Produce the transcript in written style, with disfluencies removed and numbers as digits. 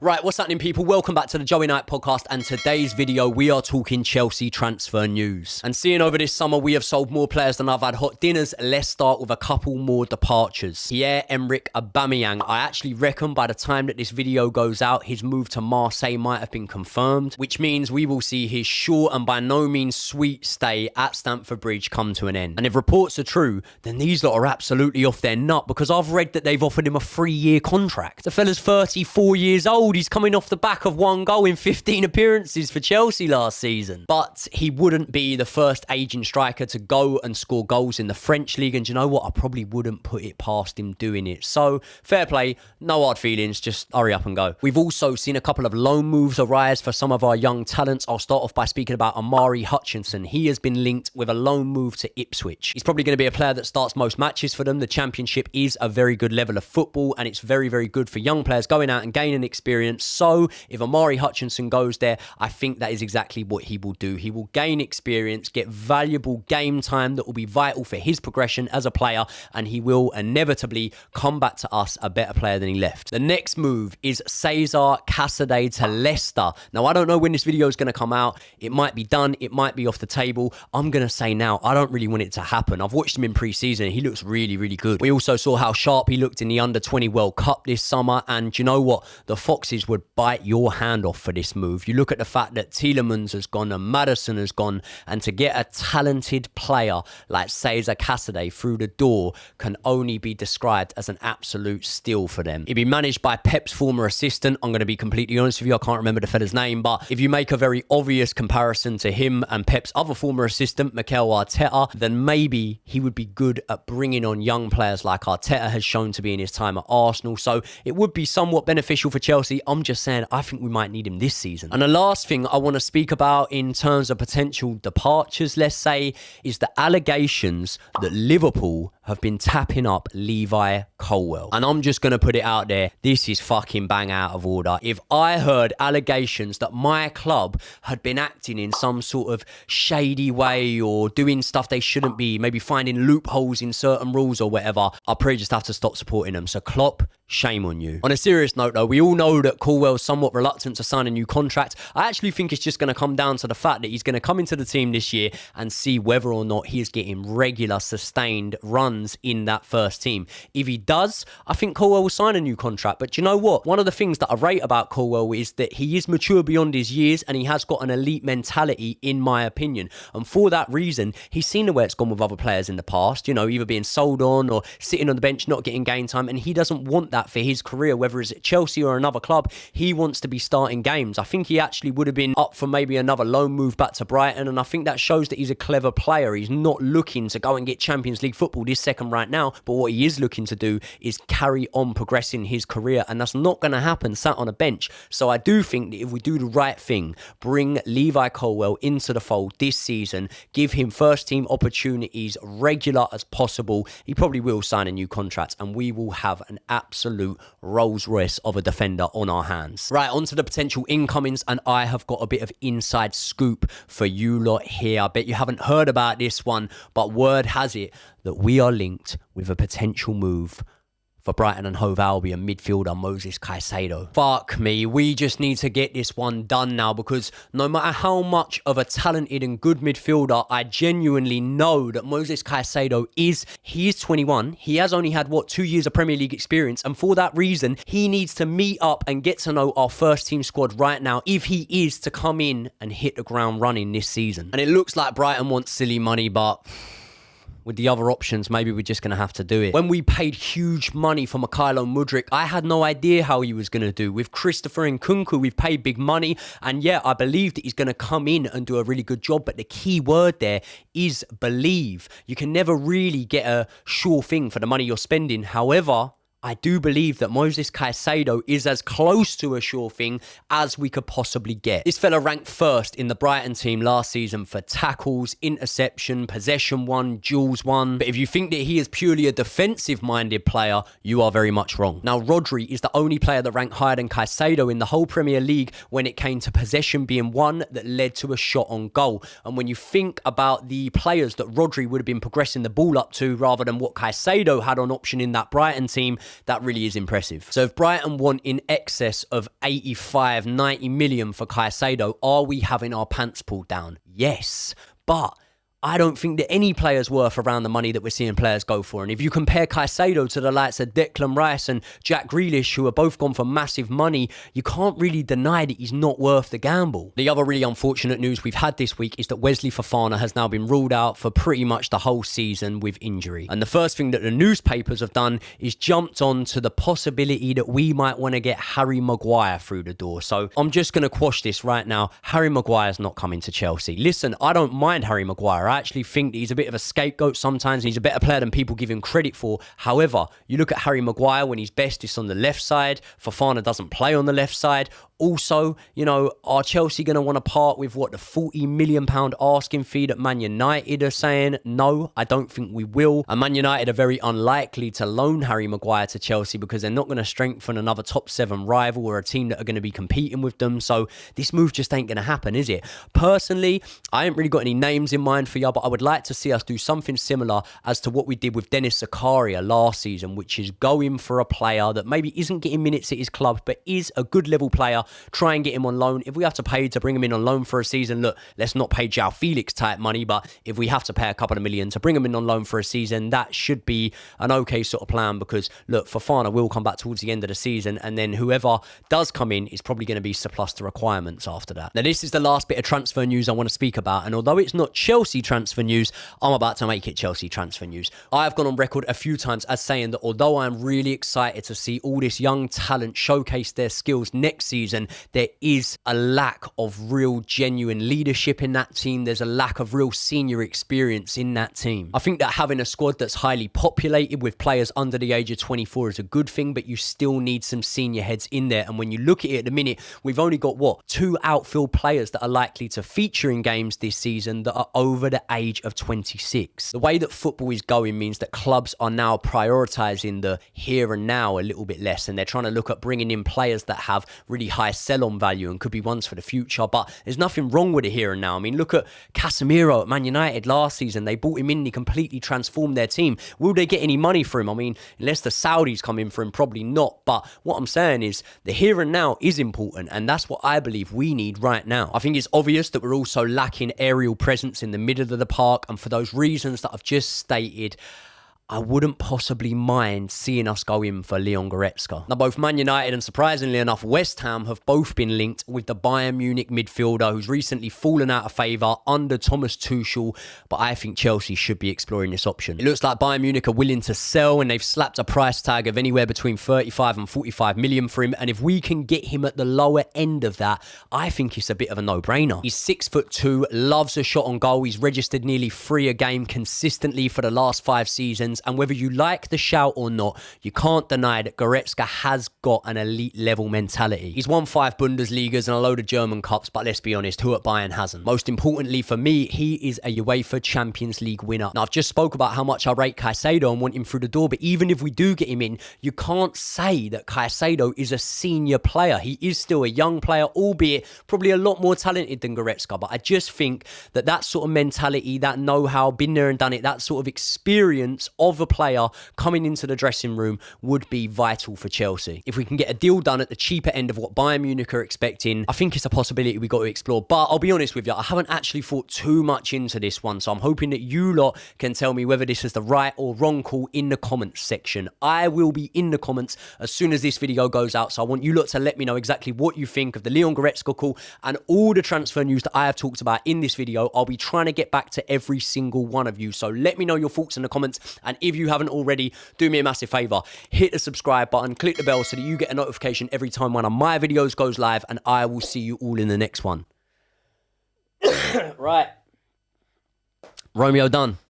Right, what's happening, people? Welcome back to the Joey Knight podcast, and today's video we are talking Chelsea transfer news. And seeing over this summer we have sold more players than I've had hot dinners, let's start with a couple more departures. Pierre-Emerick Aubameyang. I actually reckon by the time that this video goes out, his move to Marseille might have been confirmed, which means we will see his short and by no means sweet stay at Stamford Bridge come to an end. And if reports are true, then these lot are absolutely off their nut, because I've read that they've offered him a 3-year contract. The fella's 34 years old. He's coming off the back of 1 goal in 15 appearances for Chelsea last season. But he wouldn't be the first aging striker to go and score goals in the French league. And do you know what? I probably wouldn't put it past him doing it. So fair play, no hard feelings, just hurry up and go. We've also seen a couple of loan moves arise for some of our young talents. I'll start off by speaking about Omari Hutchinson. He has been linked with a loan move to Ipswich. He's probably going to be a player that starts most matches for them. The Championship is a very good level of football, and it's very, very good for young players going out and gaining experience. So if Omari Hutchinson goes there, I think that is exactly what he will do. He will gain experience, get valuable game time that will be vital for his progression as a player, and he will inevitably come back to us a better player than he left. The next move is Cesar Caicedo to Leicester. Now, I don't know when this video is going to come out. It might be done. It might be off the table. I'm going to say now, I don't really want it to happen. I've watched him in pre-season. He looks really, really good. We also saw how sharp he looked in the Under-20 World Cup this summer, and you know what? The Foxes would bite your hand off for this move. You look at the fact that Tielemans has gone and Maddison has gone, and to get a talented player like Cesar Caicedo through the door can only be described as an absolute steal for them. He'd be managed by Pep's former assistant. I'm going to be completely honest with you, I can't remember the fella's name, but if you make a very obvious comparison to him and Pep's other former assistant, Mikel Arteta, then maybe he would be good at bringing on young players like Arteta has shown to be in his time at Arsenal. So it would be somewhat beneficial for Chelsea. I'm just saying, I think we might need him this season. And the last thing I want to speak about in terms of potential departures, let's say, is the allegations that Liverpool have been tapping up Levi Colwill. And I'm just going to put it out there, this is fucking bang out of order. If I heard allegations that my club had been acting in some sort of shady way or doing stuff they shouldn't be, maybe finding loopholes in certain rules or whatever, I'll probably just have to stop supporting them. So Klopp, shame on you. On a serious note though, we all know that Colwell's somewhat reluctant to sign a new contract. I actually think it's just going to come down to the fact that he's going to come into the team this year and see whether or not he is getting regular, sustained runs in that first team. If he does, I think Colwell will sign a new contract. But you know what? One of the things that I rate about Colwell is that he is mature beyond his years, and he has got an elite mentality, in my opinion. And for that reason, he's seen the way it's gone with other players in the past, you know, either being sold on or sitting on the bench, not getting game time, and he doesn't want that for his career, whether it's at Chelsea or another club. He wants to be starting games. I think he actually would have been up for maybe another loan move back to Brighton, and I think that shows that he's a clever player. He's not looking to go and get Champions League football this second right now, but what he is looking to do is carry on progressing his career, and that's not going to happen sat on a bench. So I do think that if we do the right thing, bring Levi Colwill into the fold this season, give him first team opportunities regular as possible, he probably will sign a new contract, and we will have an absolute Rolls Royce of a defender on our hands. Right, on to the potential incomings, and I have got a bit of inside scoop for you lot here. I bet you haven't heard about this one, but word has it that we are linked with a potential move for Brighton and Hove Albion midfielder Moses Caicedo. Fuck me, we just need to get this one done now, because no matter how much of a talented and good midfielder I genuinely know that Moses Caicedo is, he is 21. He has only had, 2 years of Premier League experience, and for that reason, he needs to meet up and get to know our first team squad right now if he is to come in and hit the ground running this season. And it looks like Brighton wants silly money, but with the other options, maybe we're just going to have to do it. When we paid huge money for Mykhailo Mudryk, I had no idea how he was going to do. With Christopher Nkunku, we've paid big money, and yeah, I believe that he's going to come in and do a really good job, but the key word there is believe. You can never really get a sure thing for the money you're spending. However, I do believe that Moses Caicedo is as close to a sure thing as we could possibly get. This fella ranked first in the Brighton team last season for tackles, interception, possession won, duels won. But if you think that he is purely a defensive-minded player, you are very much wrong. Now, Rodri is the only player that ranked higher than Caicedo in the whole Premier League when it came to possession being one that led to a shot on goal. And when you think about the players that Rodri would have been progressing the ball up to rather than what Caicedo had on option in that Brighton team, that really is impressive. So if Brighton want in excess of 85, 90 million for Caicedo, are we having our pants pulled down? Yes, but I don't think that any player's worth around the money that we're seeing players go for. And if you compare Caicedo to the likes of Declan Rice and Jack Grealish, who are both gone for massive money, you can't really deny that he's not worth the gamble. The other really unfortunate news we've had this week is that Wesley Fofana has now been ruled out for pretty much the whole season with injury. And the first thing that the newspapers have done is jumped on to the possibility that we might want to get Harry Maguire through the door. So I'm just going to quash this right now. Harry Maguire's not coming to Chelsea. Listen, I don't mind Harry Maguire. I actually think that he's a bit of a scapegoat sometimes, and he's a better player than people give him credit for. However, you look at Harry Maguire when he's best, it's on the left side. Fofana doesn't play on the left side. Also, you know, are Chelsea going to want to part with the £40 million asking fee that Man United are saying? No, I don't think we will. And Man United are very unlikely to loan Harry Maguire to Chelsea because they're not going to strengthen another top 7 rival or a team that are going to be competing with them. So this move just ain't going to happen, is it? Personally, I ain't really got any names in mind for you, but I would like to see us do something similar as to what we did with Dennis Zakaria last season, which is going for a player that maybe isn't getting minutes at his club, but is a good level player. Try and get him on loan. If we have to pay to bring him in on loan for a season, look, let's not pay João Felix type money, but if we have to pay a couple of million to bring him in on loan for a season, that should be an okay sort of plan because, look, Fofana will come back towards the end of the season, and then whoever does come in is probably going to be surplus to requirements after that. Now, this is the last bit of transfer news I want to speak about, and although it's not Chelsea transfer news, I'm about to make it Chelsea transfer news. I've gone on record a few times as saying that although I'm really excited to see all this young talent showcase their skills next season, there is a lack of real genuine leadership in that team. There's a lack of real senior experience in that team. I think that having a squad that's highly populated with players under the age of 24 is a good thing, but you still need some senior heads in there. And when you look at it at the minute, we've only got 2 outfield players that are likely to feature in games this season that are over the age of 26. The way that football is going means that clubs are now prioritising the here and now a little bit less, and they're trying to look at bringing in players that have really high sell-on value and could be ones for the future, but there's nothing wrong with it here and now. I mean, look at Casemiro at Man United last season. They brought him in, he completely transformed their team. Will they get any money for him? I mean, unless the Saudis come in for him, probably not, but what I'm saying is the here and now is important, and that's what I believe we need right now. I think it's obvious that we're also lacking aerial presence in the middle of the park, and for those reasons that I've just stated, I wouldn't possibly mind seeing us go in for Leon Goretzka. Now, both Man United and, surprisingly enough, West Ham have both been linked with the Bayern Munich midfielder who's recently fallen out of favour under Thomas Tuchel, but I think Chelsea should be exploring this option. It looks like Bayern Munich are willing to sell, and they've slapped a price tag of anywhere between 35 and 45 million for him, and if we can get him at the lower end of that, I think it's a bit of a no-brainer. He's 6'2", loves a shot on goal, he's registered nearly 3 a game consistently for the last 5 seasons, and whether you like the shout or not, you can't deny that Goretzka has got an elite level mentality. He's won 5 Bundesligas and a load of German cups, but let's be honest, who at Bayern hasn't? Most importantly for me, he is a UEFA Champions League winner. Now, I've just spoke about how much I rate Caicedo and want him through the door, but even if we do get him in, you can't say that Caicedo is a senior player. He is still a young player, albeit probably a lot more talented than Goretzka, but I just think that that sort of mentality, that know-how, been there and done it, that sort of experience of a player coming into the dressing room would be vital for Chelsea. If we can get a deal done at the cheaper end of what Bayern Munich are expecting, I think it's a possibility we've got to explore. But I'll be honest with you, I haven't actually thought too much into this one, so I'm hoping that you lot can tell me whether this is the right or wrong call in the comments section. I will be in the comments as soon as this video goes out, so I want you lot to let me know exactly what you think of the Leon Goretzka call and all the transfer news that I have talked about in this video. I'll be trying to get back to every single one of you, so let me know your thoughts in the comments, and if you haven't already, do me a massive favour, hit the subscribe button, click the bell so that you get a notification every time one of my videos goes live, and I will see you all in the next one. Right. Romeo done.